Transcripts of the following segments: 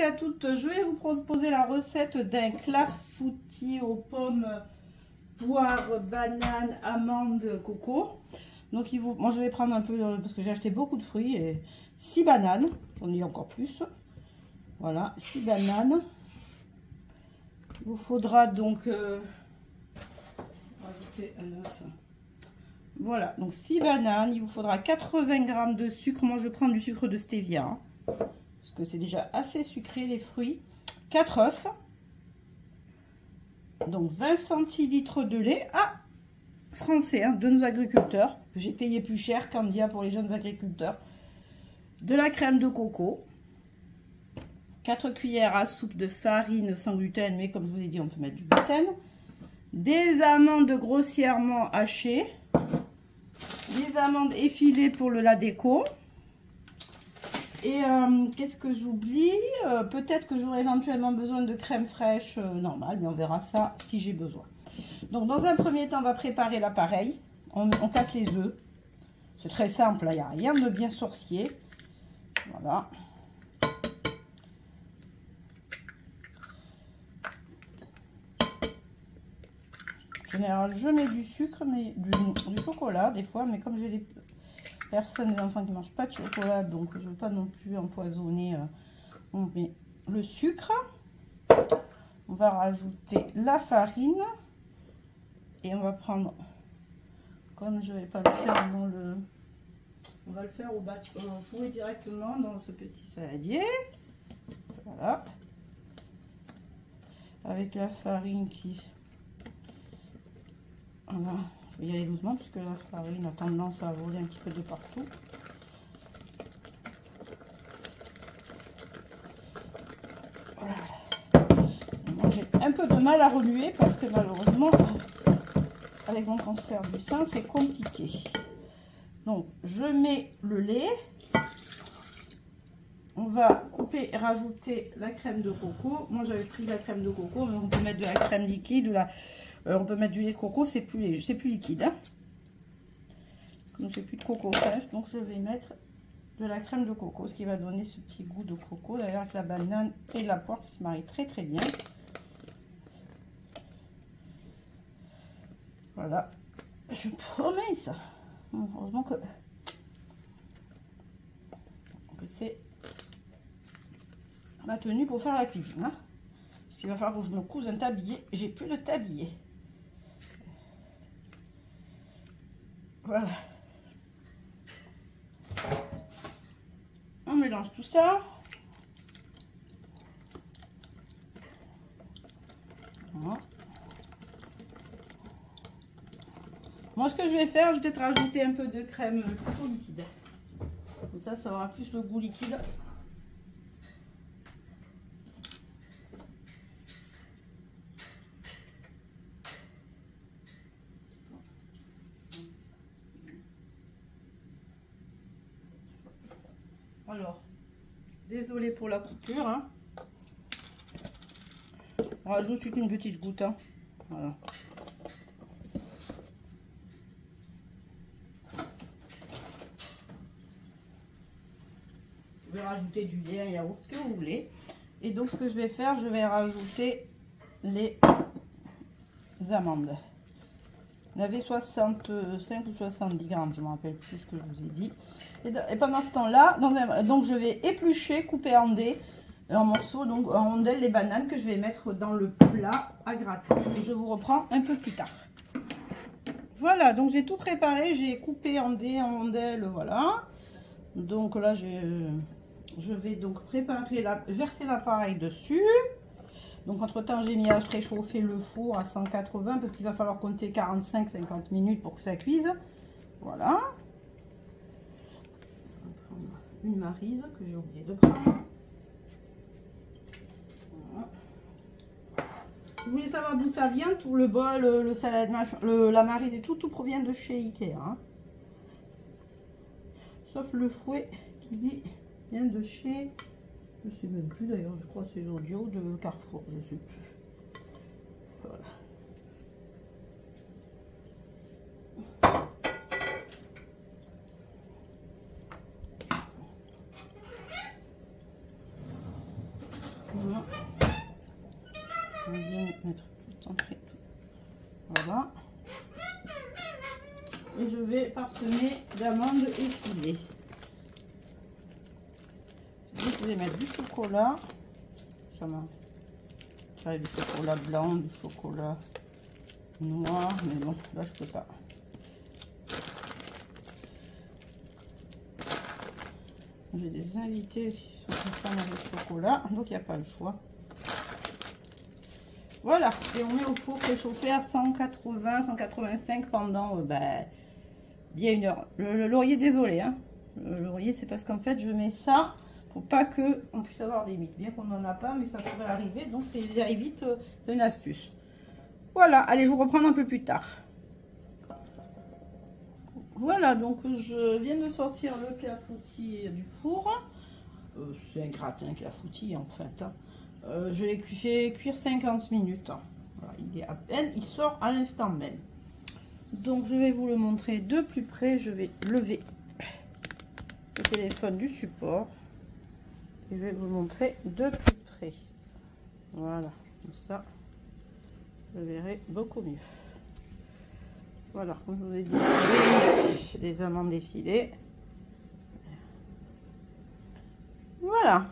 et à toutes, je vais vous proposer la recette d'un clafoutis aux pommes, poire, banane, amandes, coco. Donc moi je vais prendre un peu, parce que j'ai acheté beaucoup de fruits, et 6 bananes, j'en ai encore plus. Voilà, 6 bananes. Il vous faudra donc rajouter un œuf. Voilà, donc 6 bananes, il vous faudra 80 g de sucre. Moi je prends du sucre de stevia, hein, parce que c'est déjà assez sucré les fruits. 4 œufs, donc 20 centilitres de lait français, hein, de nos agriculteurs. J'ai payé plus cher Candia pour les jeunes agriculteurs. De la crème de coco, 4 cuillères à soupe de farine sans gluten, mais comme je vous l'ai dit, on peut mettre du gluten. Des amandes grossièrement hachées, des amandes effilées pour la déco. Et qu'est-ce que j'oublie? Peut-être que j'aurai éventuellement besoin de crème fraîche normale, mais on verra ça si j'ai besoin. Donc dans un premier temps, on va préparer l'appareil. On casse les œufs. C'est très simple, il n'y a rien de bien sorcier. Voilà. En général, je mets du sucre, mais du chocolat des fois, mais comme j'ai des personnes, des enfants qui ne mangent pas de chocolat, donc je ne veux pas non plus empoisonner, on met le sucre. On va rajouter la farine et on va prendre, comme je ne vais pas le faire dans le... On va le faire au fourrer directement dans ce petit saladier. Voilà. Avec la farine qui... Voilà. Il faut y aller doucement parce que la farine a tendance à voler un petit peu de partout. Voilà. J'ai un peu de mal à remuer parce que malheureusement, avec mon cancer du sein, c'est compliqué. Donc, je mets le lait. On va couper et rajouter la crème de coco. Moi, j'avais pris la crème de coco, mais on peut mettre de la crème liquide. On peut mettre du lait de coco, c'est plus liquide. Hein. Donc, j'ai plus de coco fraîche, donc je vais mettre de la crème de coco, ce qui va donner ce petit goût de coco. D'ailleurs, avec la banane et la poire qui se marient très très bien. Voilà. Je promets ça. Heureusement que c'est ma tenue pour faire la cuisine. Hein. Parce qu'il va falloir que je me couse un tablier. J'ai plus de tablier. Voilà. On mélange tout ça. Voilà. Moi, ce que je vais faire, je vais peut-être rajouter un peu de crème coco liquide. Comme ça aura plus le goût liquide. Alors, désolé pour la coupure. Hein. On rajoute une petite goutte. Hein. Voilà. Vous pouvez rajouter du lait, un yaourt, ce que vous voulez. Et donc, ce que je vais faire, je vais rajouter les amandes. Il y avait 65 ou 70 grammes, je ne me rappelle plus ce que je vous ai dit. Et pendant ce temps-là, donc je vais éplucher, couper en dés, en morceaux, donc en rondelles, les bananes que je vais mettre dans le plat à gratter. Et je vous reprends un peu plus tard. Voilà, donc j'ai tout préparé, j'ai coupé en dés, en rondelles, voilà. Donc là, je vais donc verser l'appareil dessus. Donc entre temps, j'ai mis à préchauffer le four à 180 parce qu'il va falloir compter 45-50 minutes pour que ça cuise. Voilà. On va prendre une maryse que j'ai oublié de prendre. Voilà. Si vous voulez savoir d'où ça vient, tout le bol, le salade, la maryse et tout provient de chez Ikea. Hein. Sauf le fouet qui vient de chez, je sais même plus d'ailleurs, je crois que c'est l'audio de Carrefour, je sais plus. Voilà. Voilà. On vient mettre tout entrée. Voilà. Et je vais parsemer d'amandes effilées. Je vais mettre du chocolat. Ça m'a. Du chocolat blanc, du chocolat noir, mais bon, là je peux pas. J'ai des invités qui sont fans de chocolat, donc il n'y a pas le choix. Voilà, et on met au four préchauffé à 180, 185 pendant bien 1 heure. Le laurier, désolé, hein. Le laurier, c'est parce qu'en fait, je mets ça pour pas que on puisse avoir des mites. Bien qu'on n'en a pas, mais ça pourrait arriver, donc ça évite, c'est une astuce. Voilà, allez, je vous reprends un peu plus tard. Voilà, donc je viens de sortir le clafoutis du four. C'est un gratin clafoutis en fait. Je l'ai fait cuire 50 minutes. Voilà, il est à peine, il sort à l'instant même. Donc je vais vous le montrer de plus près. Je vais lever le téléphone du support et je vais vous le montrer de plus près. Voilà, comme ça, vous verrez beaucoup mieux. Voilà, comme je vous ai dit, les amandes effilées. Voilà.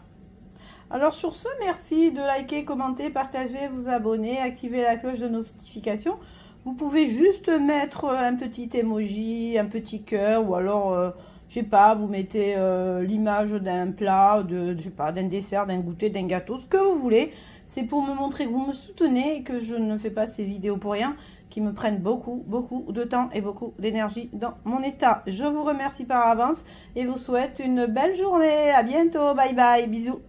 Alors sur ce, merci de liker, commenter, partager, vous abonner, activer la cloche de notification. Vous pouvez juste mettre un petit emoji, un petit cœur, ou alors, je sais pas, vous mettez l'image d'un plat, je sais pas, d'un dessert, d'un goûter, d'un gâteau, ce que vous voulez. C'est pour me montrer que vous me soutenez et que je ne fais pas ces vidéos pour rien, qui me prennent beaucoup de temps et beaucoup d'énergie dans mon état. Je vous remercie par avance et vous souhaite une belle journée. À bientôt. Bye bye. Bisous.